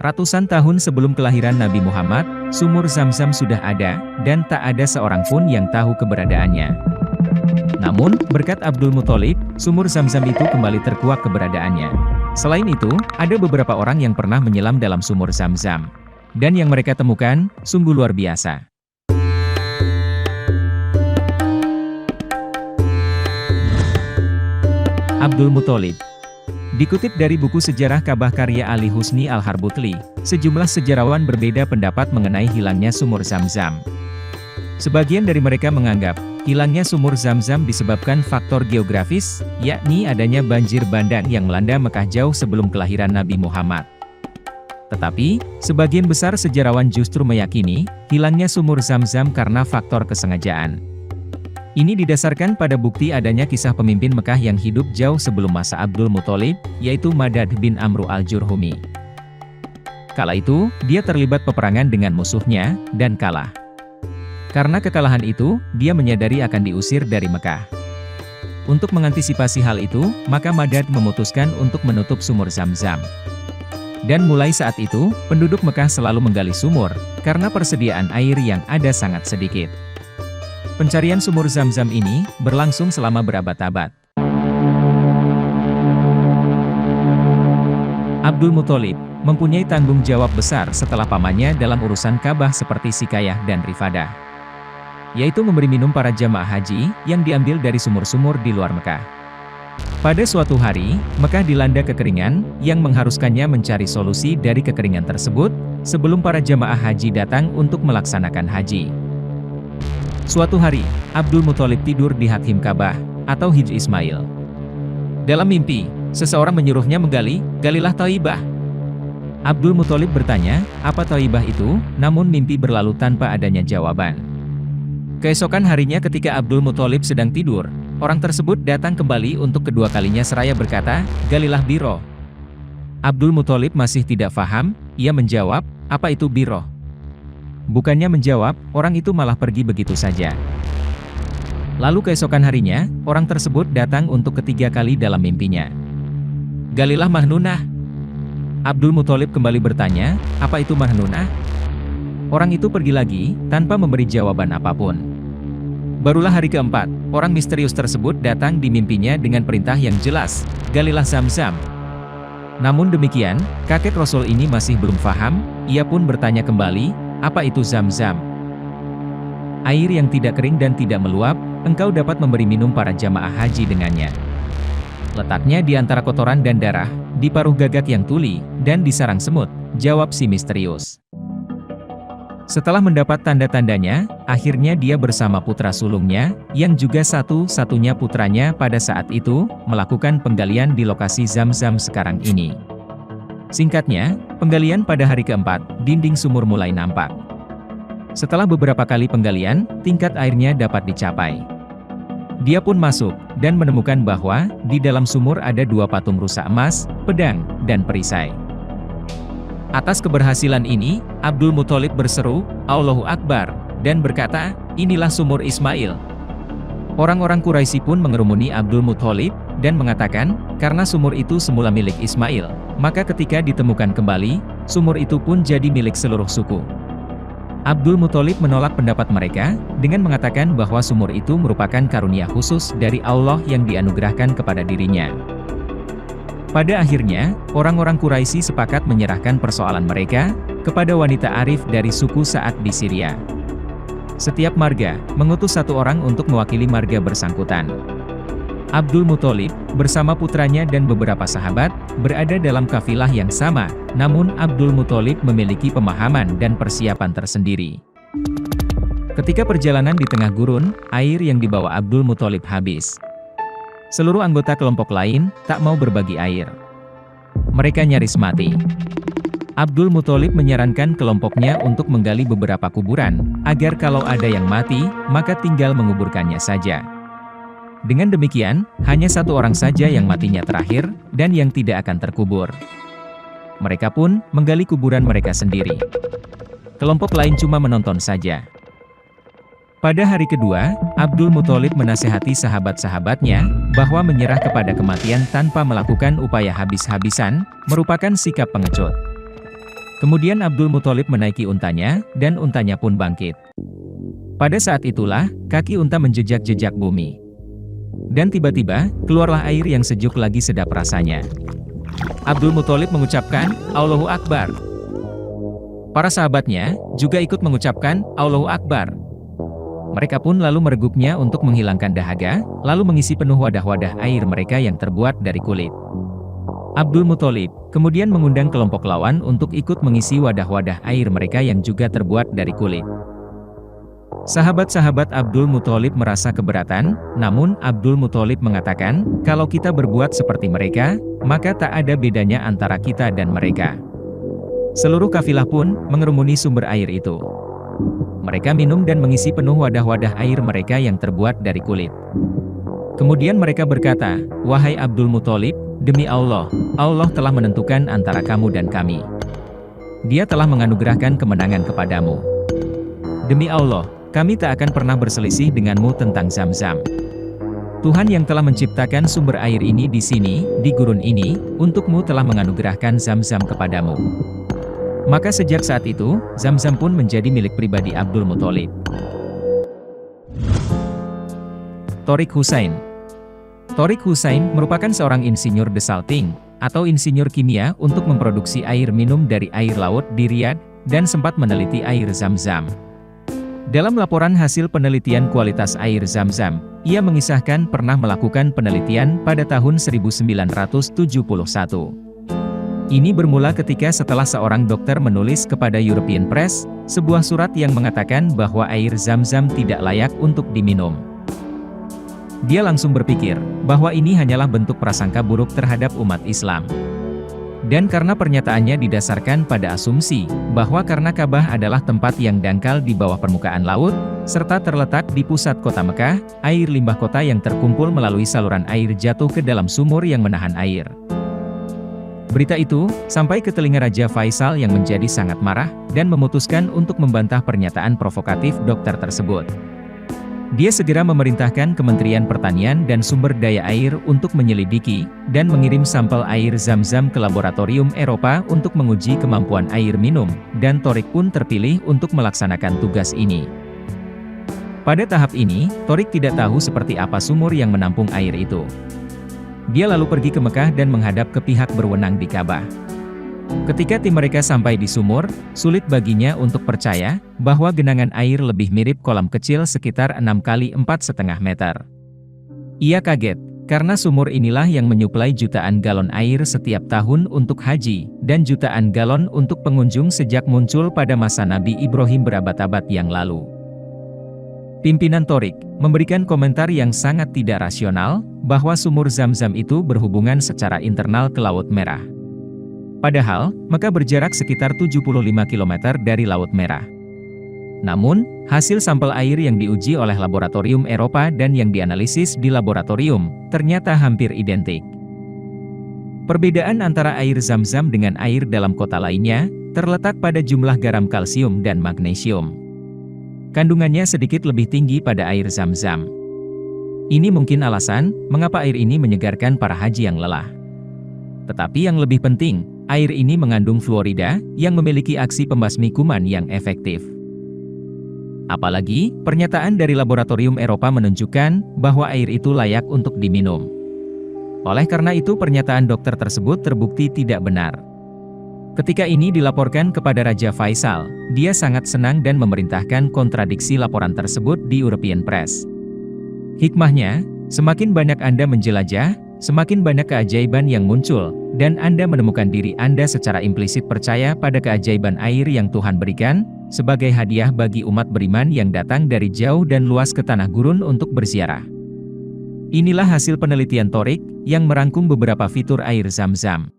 Ratusan tahun sebelum kelahiran Nabi Muhammad, sumur Zam-Zam sudah ada, dan tak ada seorang pun yang tahu keberadaannya. Namun, berkat Abdul Muthalib, sumur Zam-Zam itu kembali terkuak keberadaannya. Selain itu, ada beberapa orang yang pernah menyelam dalam sumur Zam-Zam. Dan yang mereka temukan, sungguh luar biasa. Abdul Muthalib. Dikutip dari buku sejarah Ka'bah karya Ali Husni Al-Harbutli, sejumlah sejarawan berbeda pendapat mengenai hilangnya sumur Zam-Zam. Sebagian dari mereka menganggap, hilangnya sumur Zam-Zam disebabkan faktor geografis, yakni adanya banjir bandang yang melanda Mekah jauh sebelum kelahiran Nabi Muhammad. Tetapi, sebagian besar sejarawan justru meyakini, hilangnya sumur Zam-Zam karena faktor kesengajaan. Ini didasarkan pada bukti adanya kisah pemimpin Mekah yang hidup jauh sebelum masa Abdul Muthalib, yaitu Madad bin Amru al-Jurhumi. Kala itu, dia terlibat peperangan dengan musuhnya, dan kalah. Karena kekalahan itu, dia menyadari akan diusir dari Mekah. Untuk mengantisipasi hal itu, maka Madad memutuskan untuk menutup sumur Zam-Zam. Dan mulai saat itu, penduduk Mekah selalu menggali sumur, karena persediaan air yang ada sangat sedikit. Pencarian sumur Zam-Zam ini berlangsung selama berabad-abad. Abdul Muthalib mempunyai tanggung jawab besar setelah pamannya dalam urusan Ka'bah seperti Sikayah dan Rifadah, yaitu memberi minum para jamaah haji yang diambil dari sumur-sumur di luar Mekah. Pada suatu hari, Mekah dilanda kekeringan yang mengharuskannya mencari solusi dari kekeringan tersebut sebelum para jamaah haji datang untuk melaksanakan haji. Suatu hari, Abdul Muthalib tidur di Hatim Ka'bah, atau Hijr Ismail. Dalam mimpi, seseorang menyuruhnya menggali, "Galilah Thaibah." Abdul Muthalib bertanya, apa Thaibah itu, namun mimpi berlalu tanpa adanya jawaban. Keesokan harinya ketika Abdul Muthalib sedang tidur, orang tersebut datang kembali untuk kedua kalinya seraya berkata, "Galilah Biro." Abdul Muthalib masih tidak paham, ia menjawab, "Apa itu Biro?" Bukannya menjawab, orang itu malah pergi begitu saja. Lalu keesokan harinya, orang tersebut datang untuk ketiga kali dalam mimpinya. "Galilah Mahnunah." Abdul Muthalib kembali bertanya, "Apa itu Mahnunah?" Orang itu pergi lagi, tanpa memberi jawaban apapun. Barulah hari keempat, orang misterius tersebut datang di mimpinya dengan perintah yang jelas, "Galilah Zam-Zam." Namun demikian, kakek Rasul ini masih belum paham, ia pun bertanya kembali, "Apa itu Zam-Zam?" "Air yang tidak kering dan tidak meluap, engkau dapat memberi minum para jamaah haji dengannya. Letaknya di antara kotoran dan darah, di paruh gagak yang tuli, dan di sarang semut," jawab si misterius. Setelah mendapat tanda-tandanya, akhirnya dia bersama putra sulungnya, yang juga satu-satunya putranya pada saat itu, melakukan penggalian di lokasi Zam-Zam sekarang ini. Singkatnya, penggalian pada hari keempat, dinding sumur mulai nampak. Setelah beberapa kali penggalian, tingkat airnya dapat dicapai. Dia pun masuk, dan menemukan bahwa, di dalam sumur ada dua patung rusa emas, pedang, dan perisai. Atas keberhasilan ini, Abdul Muthalib berseru, "Allahu Akbar," dan berkata, "Inilah sumur Ismail." Orang-orang Quraisy pun mengerumuni Abdul Muthalib, dan mengatakan, karena sumur itu semula milik Ismail, maka ketika ditemukan kembali, sumur itu pun jadi milik seluruh suku. Abdul Muthalib menolak pendapat mereka, dengan mengatakan bahwa sumur itu merupakan karunia khusus dari Allah yang dianugerahkan kepada dirinya. Pada akhirnya, orang-orang Quraisy sepakat menyerahkan persoalan mereka kepada wanita arif dari suku Sa'ad di Syria. Setiap marga mengutus satu orang untuk mewakili marga bersangkutan. Abdul Muthalib, bersama putranya dan beberapa sahabat, berada dalam kafilah yang sama, namun Abdul Muthalib memiliki pemahaman dan persiapan tersendiri. Ketika perjalanan di tengah gurun, air yang dibawa Abdul Muthalib habis. Seluruh anggota kelompok lain tak mau berbagi air. Mereka nyaris mati. Abdul Muthalib menyarankan kelompoknya untuk menggali beberapa kuburan, agar kalau ada yang mati, maka tinggal menguburkannya saja. Dengan demikian, hanya satu orang saja yang matinya terakhir, dan yang tidak akan terkubur. Mereka pun menggali kuburan mereka sendiri. Kelompok lain cuma menonton saja. Pada hari kedua, Abdul Muthalib menasihati sahabat-sahabatnya, bahwa menyerah kepada kematian tanpa melakukan upaya habis-habisan, merupakan sikap pengecut. Kemudian Abdul Muthalib menaiki untanya, dan untanya pun bangkit. Pada saat itulah, kaki unta menjejak-jejak bumi. Dan tiba-tiba, keluarlah air yang sejuk lagi sedap rasanya. Abdul Muthalib mengucapkan, Allahu Akbar. Para sahabatnya, juga ikut mengucapkan, Allahu Akbar. Mereka pun lalu mereguknya untuk menghilangkan dahaga, lalu mengisi penuh wadah-wadah air mereka yang terbuat dari kulit. Abdul Muthalib kemudian mengundang kelompok lawan untuk ikut mengisi wadah-wadah air mereka yang juga terbuat dari kulit. Sahabat-sahabat Abdul Muthalib merasa keberatan, namun Abdul Muthalib mengatakan, kalau kita berbuat seperti mereka, maka tak ada bedanya antara kita dan mereka. Seluruh kafilah pun mengerumuni sumber air itu. Mereka minum dan mengisi penuh wadah-wadah air mereka yang terbuat dari kulit. Kemudian mereka berkata, wahai Abdul Muthalib, demi Allah, Allah telah menentukan antara kamu dan kami. Dia telah menganugerahkan kemenangan kepadamu. Demi Allah, kami tak akan pernah berselisih denganmu tentang Zam-Zam. Tuhan yang telah menciptakan sumber air ini di sini, di gurun ini, untukmu telah menganugerahkan Zam-Zam kepadamu. Maka sejak saat itu, Zam-Zam pun menjadi milik pribadi Abdul Muthalib. Tariq Hussain. Tariq Hussain merupakan seorang insinyur desalting, atau insinyur kimia untuk memproduksi air minum dari air laut di Riyadh, dan sempat meneliti air Zam-Zam. Dalam laporan hasil penelitian kualitas air Zam-Zam, ia mengisahkan pernah melakukan penelitian pada tahun 1971. Ini bermula ketika setelah seorang dokter menulis kepada European Press, sebuah surat yang mengatakan bahwa air Zam-Zam tidak layak untuk diminum. Dia langsung berpikir, bahwa ini hanyalah bentuk prasangka buruk terhadap umat Islam. Dan karena pernyataannya didasarkan pada asumsi, bahwa karena Ka'bah adalah tempat yang dangkal di bawah permukaan laut, serta terletak di pusat kota Mekah, air limbah kota yang terkumpul melalui saluran air jatuh ke dalam sumur yang menahan air. Berita itu, sampai ke telinga Raja Faisal yang menjadi sangat marah, dan memutuskan untuk membantah pernyataan provokatif dokter tersebut. Dia segera memerintahkan Kementerian Pertanian dan Sumber Daya Air untuk menyelidiki, dan mengirim sampel air Zam-Zam ke laboratorium Eropa untuk menguji kemampuan air minum, dan Tariq pun terpilih untuk melaksanakan tugas ini. Pada tahap ini, Tariq tidak tahu seperti apa sumur yang menampung air itu. Dia lalu pergi ke Mekah dan menghadap ke pihak berwenang di Ka'bah. Ketika tim mereka sampai di sumur, sulit baginya untuk percaya, bahwa genangan air lebih mirip kolam kecil sekitar 6 kali 4,5 meter. Ia kaget, karena sumur inilah yang menyuplai jutaan galon air setiap tahun untuk haji, dan jutaan galon untuk pengunjung sejak muncul pada masa Nabi Ibrahim berabad-abad yang lalu. Pimpinan Tariq memberikan komentar yang sangat tidak rasional, bahwa sumur Zam-Zam itu berhubungan secara internal ke Laut Merah. Padahal, Mekah berjarak sekitar 75 km dari Laut Merah. Namun, hasil sampel air yang diuji oleh laboratorium Eropa dan yang dianalisis di laboratorium, ternyata hampir identik. Perbedaan antara air Zam-Zam dengan air dalam kota lainnya, terletak pada jumlah garam kalsium dan magnesium. Kandungannya sedikit lebih tinggi pada air Zam-Zam. Ini mungkin alasan, mengapa air ini menyegarkan para haji yang lelah. Tetapi yang lebih penting, air ini mengandung fluorida, yang memiliki aksi pembasmi kuman yang efektif. Apalagi, pernyataan dari laboratorium Eropa menunjukkan, bahwa air itu layak untuk diminum. Oleh karena itu pernyataan dokter tersebut terbukti tidak benar. Ketika ini dilaporkan kepada Raja Faisal, dia sangat senang dan memerintahkan kontradiksi laporan tersebut di European Press. Hikmahnya, semakin banyak Anda menjelajah, semakin banyak keajaiban yang muncul, dan Anda menemukan diri Anda secara implisit percaya pada keajaiban air yang Tuhan berikan, sebagai hadiah bagi umat beriman yang datang dari jauh dan luas ke tanah gurun untuk berziarah. Inilah hasil penelitian Tariq, yang merangkum beberapa fitur air Zam-Zam.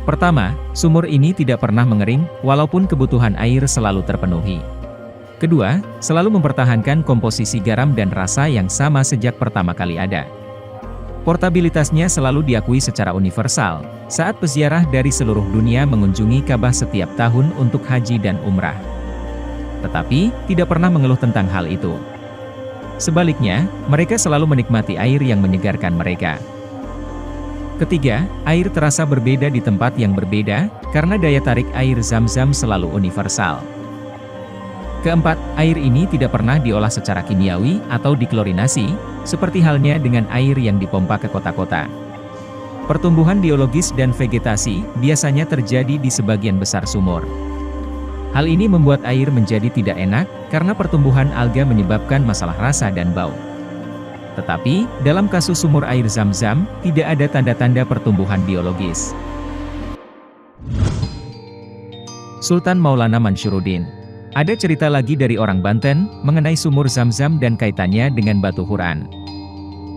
Pertama, sumur ini tidak pernah mengering, walaupun kebutuhan air selalu terpenuhi. Kedua, selalu mempertahankan komposisi garam dan rasa yang sama sejak pertama kali ada. Portabilitasnya selalu diakui secara universal, saat peziarah dari seluruh dunia mengunjungi Ka'bah setiap tahun untuk haji dan umrah. Tetapi, tidak pernah mengeluh tentang hal itu. Sebaliknya, mereka selalu menikmati air yang menyegarkan mereka. Ketiga, air terasa berbeda di tempat yang berbeda, karena daya tarik air Zam-Zam selalu universal. Keempat, air ini tidak pernah diolah secara kimiawi atau diklorinasi, seperti halnya dengan air yang dipompa ke kota-kota. Pertumbuhan biologis dan vegetasi biasanya terjadi di sebagian besar sumur. Hal ini membuat air menjadi tidak enak, karena pertumbuhan alga menyebabkan masalah rasa dan bau. Tetapi, dalam kasus sumur air Zam-Zam, tidak ada tanda-tanda pertumbuhan biologis. Sultan Maulana Mansyuruddin. Ada cerita lagi dari orang Banten, mengenai sumur Zam-Zam dan kaitannya dengan Batu Huran.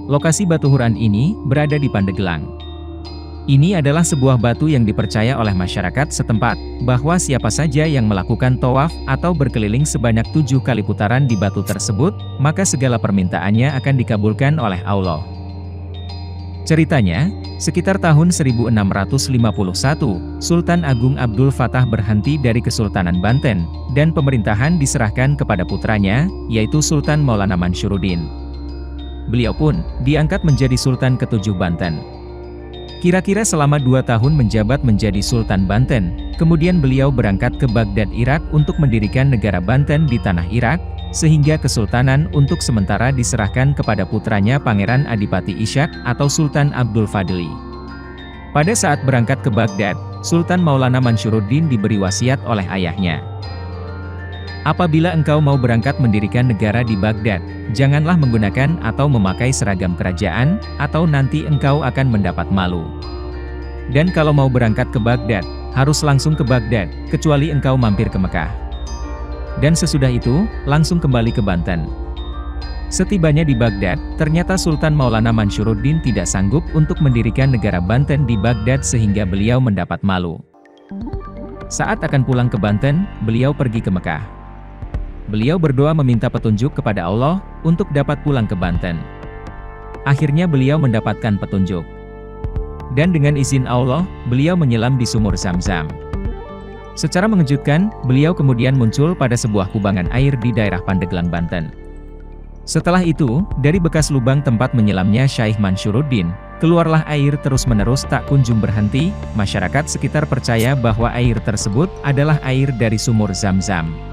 Lokasi Batu Huran ini, berada di Pandeglang. Ini adalah sebuah batu yang dipercaya oleh masyarakat setempat, bahwa siapa saja yang melakukan tawaf atau berkeliling sebanyak 7 kali putaran di batu tersebut, maka segala permintaannya akan dikabulkan oleh Allah. Ceritanya, sekitar tahun 1651, Sultan Agung Abdul Fattah berhenti dari Kesultanan Banten, dan pemerintahan diserahkan kepada putranya, yaitu Sultan Maulana Mansyuruddin. Beliau pun diangkat menjadi Sultan ke-7 Banten. Kira-kira selama 2 tahun menjabat menjadi Sultan Banten, kemudian beliau berangkat ke Baghdad, Irak untuk mendirikan negara Banten di tanah Irak, sehingga kesultanan untuk sementara diserahkan kepada putranya Pangeran Adipati Ishak atau Sultan Abdul Fadli. Pada saat berangkat ke Baghdad, Sultan Maulana Mansyuruddin diberi wasiat oleh ayahnya. Apabila engkau mau berangkat mendirikan negara di Baghdad, janganlah menggunakan atau memakai seragam kerajaan, atau nanti engkau akan mendapat malu. Dan kalau mau berangkat ke Baghdad, harus langsung ke Baghdad, kecuali engkau mampir ke Mekah. Dan sesudah itu, langsung kembali ke Banten. Setibanya di Baghdad, ternyata Sultan Maulana Mansyuruddin tidak sanggup untuk mendirikan negara Banten di Baghdad sehingga beliau mendapat malu. Saat akan pulang ke Banten, beliau pergi ke Mekah. Beliau berdoa meminta petunjuk kepada Allah, untuk dapat pulang ke Banten. Akhirnya beliau mendapatkan petunjuk. Dan dengan izin Allah, beliau menyelam di sumur Zam-Zam. Secara mengejutkan, beliau kemudian muncul pada sebuah kubangan air di daerah Pandeglang, Banten. Setelah itu, dari bekas lubang tempat menyelamnya Syekh Mansyuruddin, keluarlah air terus-menerus tak kunjung berhenti. Masyarakat sekitar percaya bahwa air tersebut adalah air dari sumur Zam-Zam.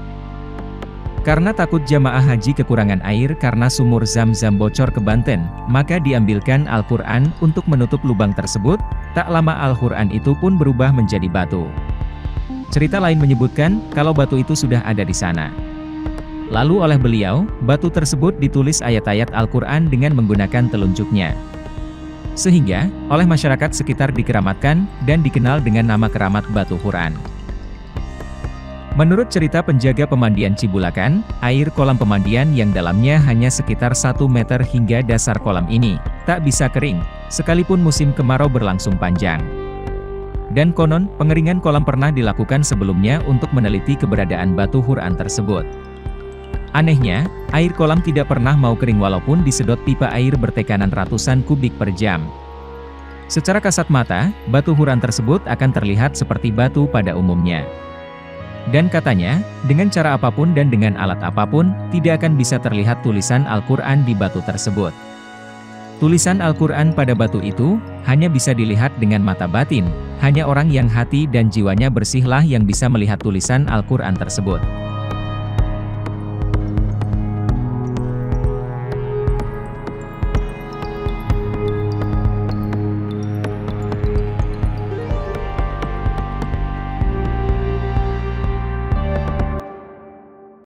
Karena takut jamaah haji kekurangan air karena sumur Zam-Zam bocor ke Banten, maka diambilkan Al-Quran untuk menutup lubang tersebut. Tak lama Al-Quran itu pun berubah menjadi batu. Cerita lain menyebutkan, kalau batu itu sudah ada di sana. Lalu oleh beliau, batu tersebut ditulis ayat-ayat Al-Quran dengan menggunakan telunjuknya. Sehingga, oleh masyarakat sekitar dikeramatkan, dan dikenal dengan nama keramat Batu Huran. Menurut cerita penjaga pemandian Cibulakan, air kolam pemandian yang dalamnya hanya sekitar 1 meter hingga dasar kolam ini, tak bisa kering, sekalipun musim kemarau berlangsung panjang. Dan konon, pengeringan kolam pernah dilakukan sebelumnya untuk meneliti keberadaan Batu Huran tersebut. Anehnya, air kolam tidak pernah mau kering walaupun disedot pipa air bertekanan ratusan kubik per jam. Secara kasat mata, Batu Huran tersebut akan terlihat seperti batu pada umumnya. Dan katanya, dengan cara apapun dan dengan alat apapun, tidak akan bisa terlihat tulisan Al-Quran di batu tersebut. Tulisan Al-Quran pada batu itu, hanya bisa dilihat dengan mata batin, hanya orang yang hati dan jiwanya bersihlah yang bisa melihat tulisan Al-Quran tersebut.